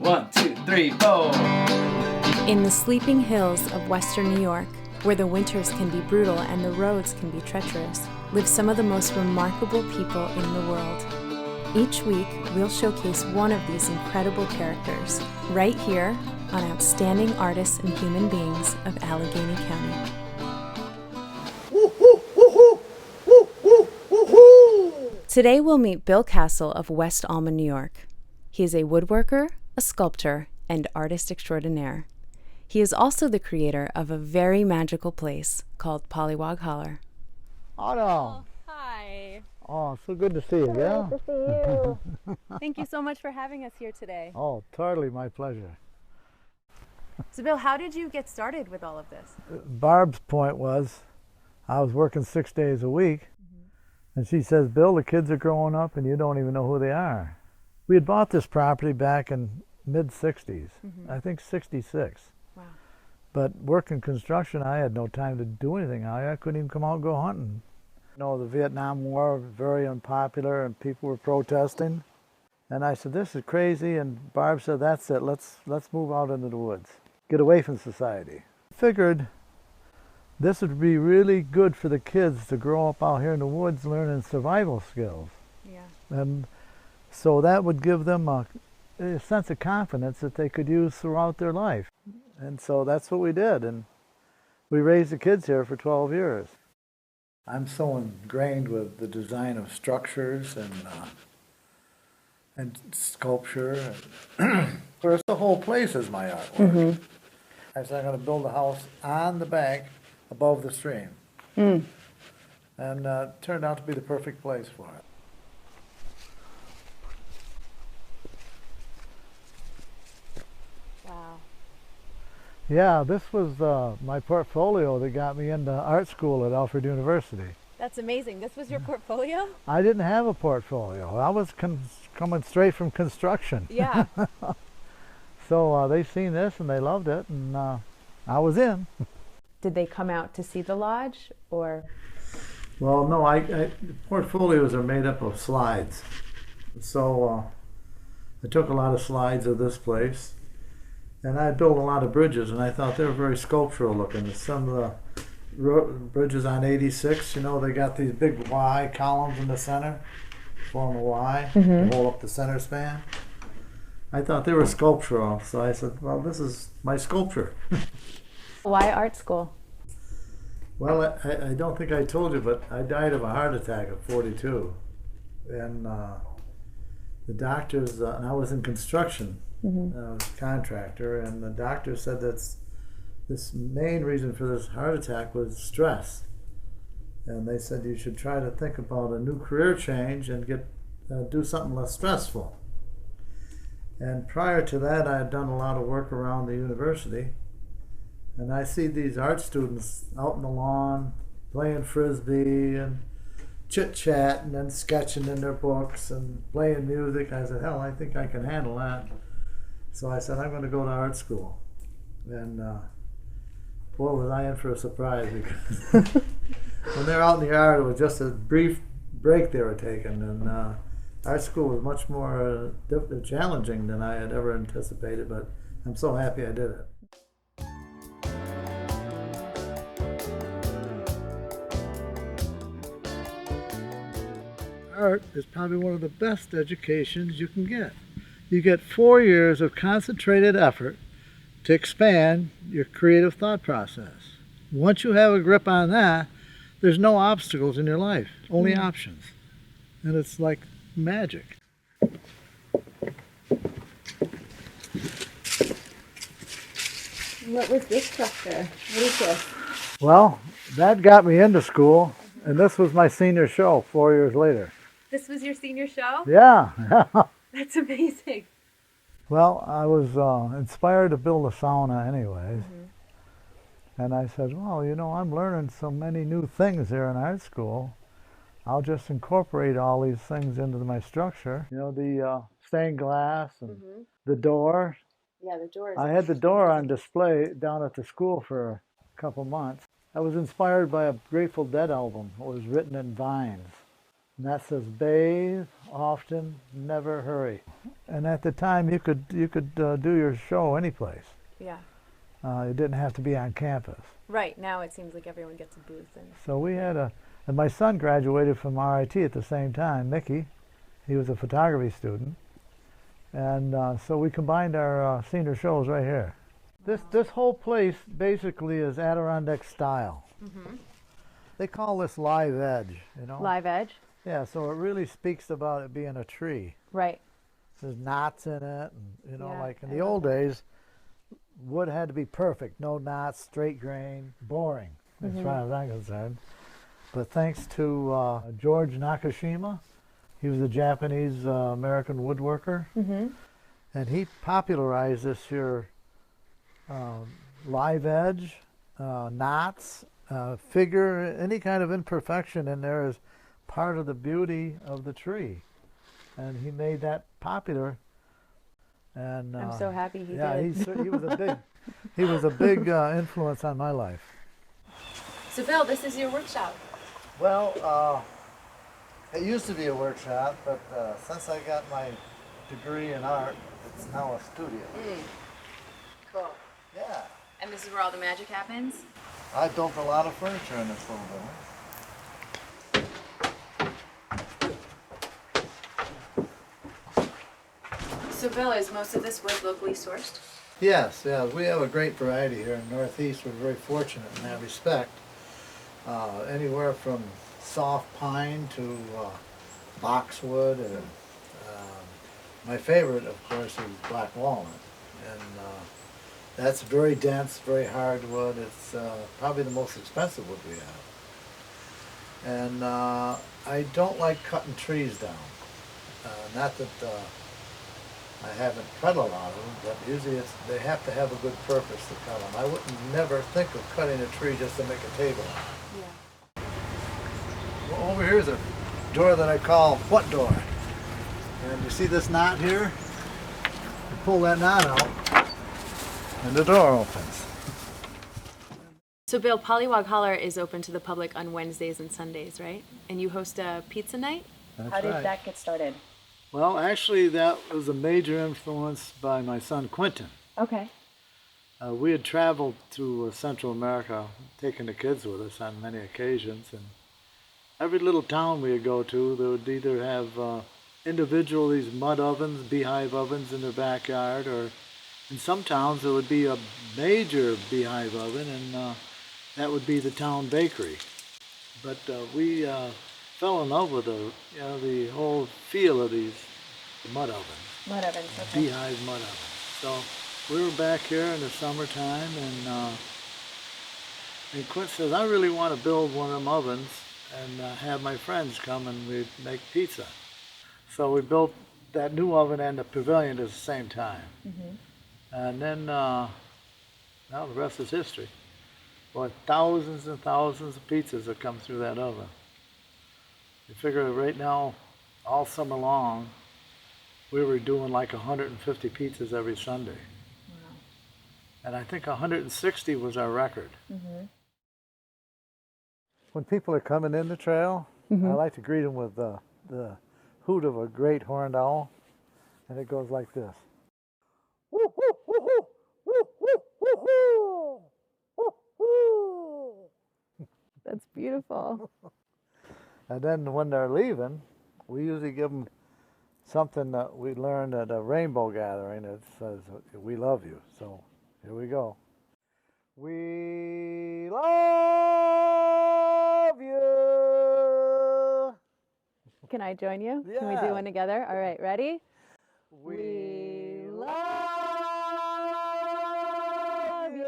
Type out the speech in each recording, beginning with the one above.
1, 2, 3, 4. In the sleeping hills of western New York, where the winters can be brutal and the roads can be treacherous, live some of the most remarkable people in the world. Each week, we'll showcase one of these incredible characters, right here on Outstanding Artists and Human Beings of Allegany County. Today we'll meet Bill Castle of West Almond, New York. He is a woodworker, a sculptor, and artist extraordinaire. He is also the creator of a very magical place called Pollywogg Holler. Autumn. Oh, hi. Oh, so good to see you, yeah? Good to see you. Thank you so much for having us here today. Oh, totally my pleasure. So Bill, how did you get started with all of this? Barb's point was, I was working 6 days a week, and she says, Bill, the kids are growing up and you don't even know who they are. We had bought this property back in mid-60s, I think 66. Wow. But working construction, I had no time to do anything. I couldn't even come out and go hunting. You know, the Vietnam War was very unpopular and people were protesting. And I said, this is crazy. And Barb said, that's it. Let's move out into the woods. Get away from society. Figured this would be really good for the kids to grow up out here in the woods learning survival skills. Yeah. And so that would give them a sense of confidence that they could use throughout their life. And so that's what we did. And we raised the kids here for 12 years. I'm so ingrained with the design of structures and sculpture. First, the whole place is my artwork. I said I'm going to build a house on the bank above the stream. And it turned out to be the perfect place for it. Wow. Yeah, this was my portfolio that got me into art school at Alfred University. That's amazing. This was your portfolio? I didn't have a portfolio. I was coming straight from construction. Yeah. So they seen this and they loved it, and I was in. Did they come out to see the lodge, or? Well, no, the portfolios are made up of slides. So I took a lot of slides of this place, and I built a lot of bridges, and I thought they were very sculptural looking. Some of the bridges on 86, you know, they got these big Y columns in the center, form a Y to hold up the center span. I thought they were sculptural, so I said, well, this is my sculpture. Why art school? Well, I don't think I told you, but I died of a heart attack at 42. And the doctors, and I was in construction, I was a contractor, and the doctor said that this main reason for this heart attack was stress. And they said you should try to think about a new career change and do something less stressful. And prior to that, I had done a lot of work around the university. And I see these art students out in the lawn playing frisbee and chit-chatting and sketching in their books and playing music. I said, hell, I think I can handle that. So I said, I'm going to go to art school. And boy, was I in for a surprise, because when they're out in the yard, it was just a brief break they were taking. And art school was much more challenging than I had ever anticipated, but I'm so happy I did it. Art is probably one of the best educations you can get. You get 4 years of concentrated effort to expand your creative thought process. Once you have a grip on that, there's no obstacles in your life, only options. And it's like magic. What was this structure? What is this? Well, that got me into school, and this was my senior show 4 years later. This was your senior show? Yeah. That's amazing. Well, I was inspired to build a sauna anyways. And I said, well, you know, I'm learning so many new things here in art school. I'll just incorporate all these things into my structure. You know, the stained glass and the door. Yeah, the door. I had the door on display down at the school for a couple months. I was inspired by a Grateful Dead album. It was written in vines. And that says, bathe often, never hurry. And at the time, you could do your show any place. Yeah. It didn't have to be on campus. Right. Now it seems like everyone gets a booth. So we had and my son graduated from RIT at the same time, Mickey. He was a photography student. And so we combined our senior shows right here. This whole place basically is Adirondack style. Mm-hmm. They call this live edge, you know? Live edge? Yeah, so it really speaks about it being a tree. Right. There's knots in it, and, you know, Yeah, like in the old days, wood had to be perfect. No knots, straight grain, boring, as far as I'm concerned. But thanks to George Nakashima, he was a Japanese American woodworker, and he popularized this here live edge, knots, figure, any kind of imperfection in there is part of the beauty of the tree. And he made that popular. And I'm so happy he did. Yeah, he was a big influence on my life. So Bill, this is your workshop. Well, it used to be a workshop, but since I got my degree in art, it's now a studio. Cool. Yeah. And this is where all the magic happens? I built a lot of furniture in this little building. So Bill, is most of this wood locally sourced? Yes, yeah, we have a great variety here in Northeast. We're very fortunate in that respect. Anywhere from soft pine to boxwood, and my favorite, of course, is black walnut, and that's very dense, very hard wood. It's probably the most expensive wood we have. And I don't like cutting trees down. Not that I haven't cut a lot of them, but usually they have to have a good purpose to cut them. I wouldn't never think of cutting a tree just to make a table. Yeah. Well, over here is a door that I call what door? And you see this knot here? You pull that knot out, and the door opens. So Bill, Pollywog Holler is open to the public on Wednesdays and Sundays, right? And you host a pizza night? That's How did right. that get started? Well, actually, that was a major influence by my son Quentin. Okay. We had traveled to Central America, taking the kids with us on many occasions, and every little town we would go to, they would either have individual these mud ovens, beehive ovens in their backyard, or in some towns it would be a major beehive oven, and that would be the town bakery. But we fell in love with the whole feel of these mud ovens. Mud ovens, okay. Beehive mud ovens. So we were back here in the summertime, and Quint says, I really want to build one of them ovens and have my friends come and we'd make pizza. So we built that new oven and the pavilion at the same time. And then, now the rest is history. Boy, thousands and thousands of pizzas have come through that oven. You figure right now, all summer long, we were doing like 150 pizzas every Sunday. Wow. And I think 160 was our record. When people are coming in the trail, I like to greet them with the hoot of a great horned owl, and it goes like this. Woo, woo, woo, woo, woo, woo, woo, woo. Woo, woo. That's beautiful. And then when they're leaving, we usually give them something that we learned at a rainbow gathering that says, we love you. So here we go. We love you. Can I join you? Yeah. Can we do one together? All right, ready? We love you.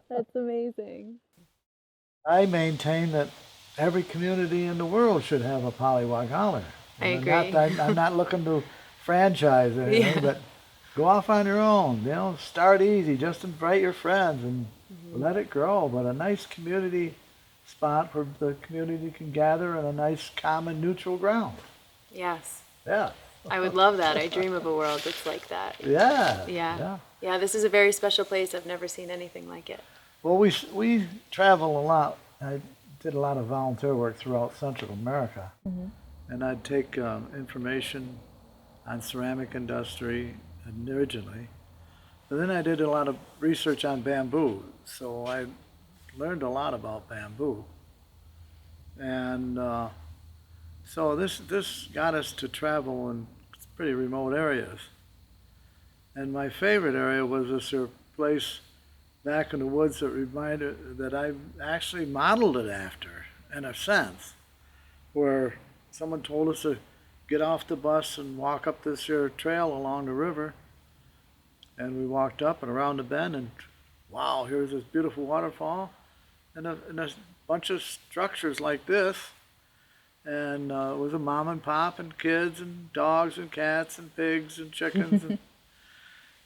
That's amazing. I maintain that every community in the world should have a Pollywog Holler. I agree. I'm not looking to franchise or anything, but go off on your own. You know, start easy. Just invite your friends and let it grow. But a nice community spot where the community can gather in a nice, common, neutral ground. Yes. Yeah. I would love that. I dream of a world that's like that. Yeah. Yeah. Yeah, this is a very special place. I've never seen anything like it. Well, we travel a lot. I did a lot of volunteer work throughout Central America. And I'd take information on ceramic industry originally. But then I did a lot of research on bamboo. So I learned a lot about bamboo. And so this got us to travel in pretty remote areas. And my favorite area was this place back in the woods that I actually modeled it after, in a sense, where someone told us to get off the bus and walk up this here trail along the river. And we walked up and around the bend, and wow, here's this beautiful waterfall, and a bunch of structures like this. And it was a mom and pop and kids and dogs and cats and pigs and chickens.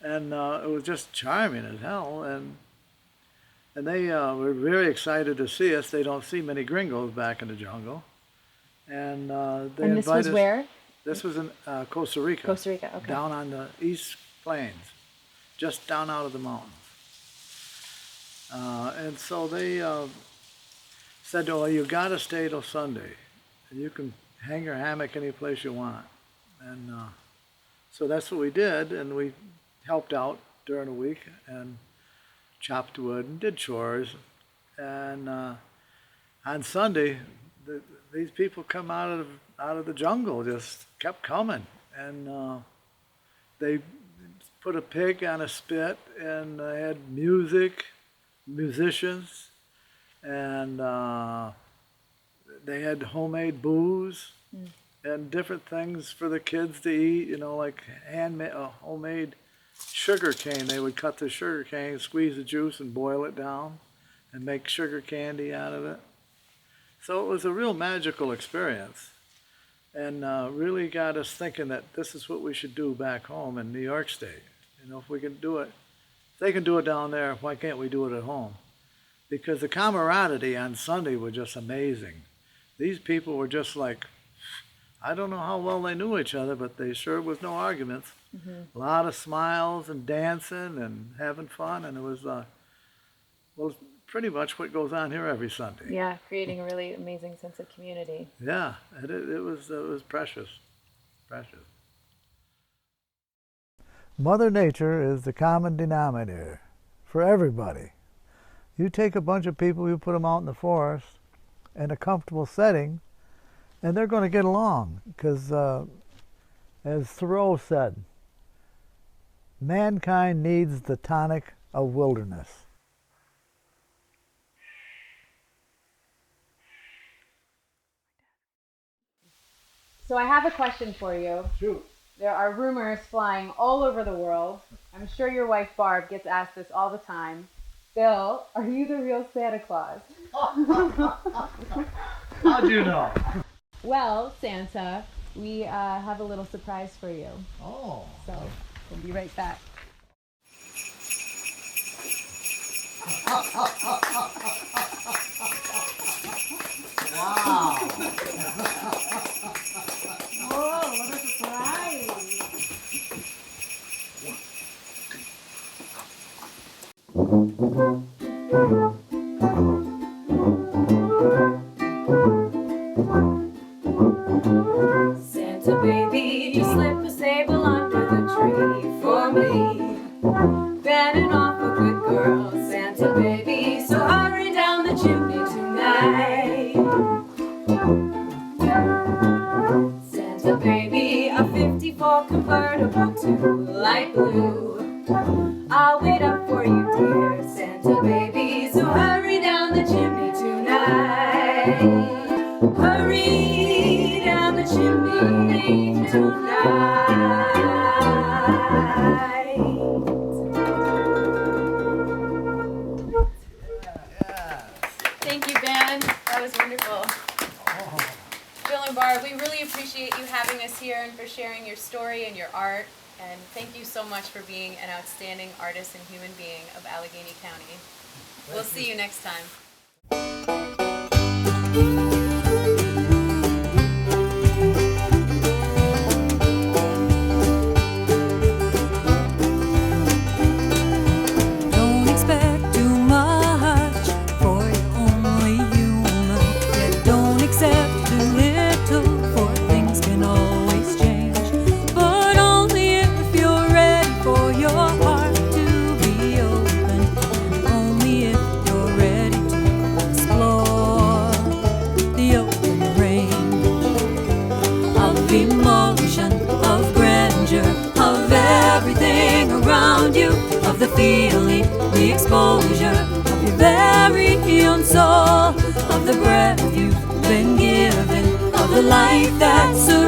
And it was just charming as hell. And they were very excited to see us. They don't see many gringos back in the jungle. And they And this was us, where? This was in Costa Rica. Costa Rica, okay. Down on the East Plains, just down out of the mountains. And so they said, oh, you got to stay till Sunday. And you can hang your hammock any place you want. And so that's what we did, and we helped out during the week and chopped wood and did chores. And on Sunday, these people come out of the jungle, just kept coming. And they put a pig on a spit, and they had musicians, and they had homemade booze and different things for the kids to eat, you know, like homemade sugar cane. They would cut the sugar cane, squeeze the juice and boil it down and make sugar candy out of it. So it was a real magical experience, and really got us thinking that this is what we should do back home in New York State. You know, if we can do it, if they can do it down there, why can't we do it at home? Because the camaraderie on Sunday was just amazing. These people were just like, I don't know how well they knew each other, but they sure was no arguments. A lot of smiles and dancing and having fun, and it was, well, pretty much what goes on here every Sunday. Yeah, creating a really amazing sense of community. Yeah, it was precious, precious. Mother Nature is the common denominator for everybody. You take a bunch of people, you put them out in the forest in a comfortable setting, and they're going to get along, because as Thoreau said, mankind needs the tonic of wilderness. So I have a question for you. Shoot. There are rumors flying all over the world. I'm sure your wife Barb gets asked this all the time. Bill, are you the real Santa Claus? How'd you know? Well, Santa, we have a little surprise for you. Oh. So we'll be right back. Wow. Whoa, what a surprise! Santa baby, you slip a sable under the tree for me. Batting off a good girl, Santa baby, so hurry down the chimney tonight. Santa baby, a 54 convertible to light blue. I'll wait up for you, dear Santa baby, so hurry down the chimney tonight. Hurry down the chimney tonight. Thank you, Ben. That was wonderful. Bill and Barb, we really appreciate you having us here and for sharing your story and your art. And thank you so much for being an outstanding artist and human being of Allegany County. We'll see you next time. Don't expect too much, for you're only human. feeling the exposure of your very own soul, of the breath you've been given, of the life that surrounds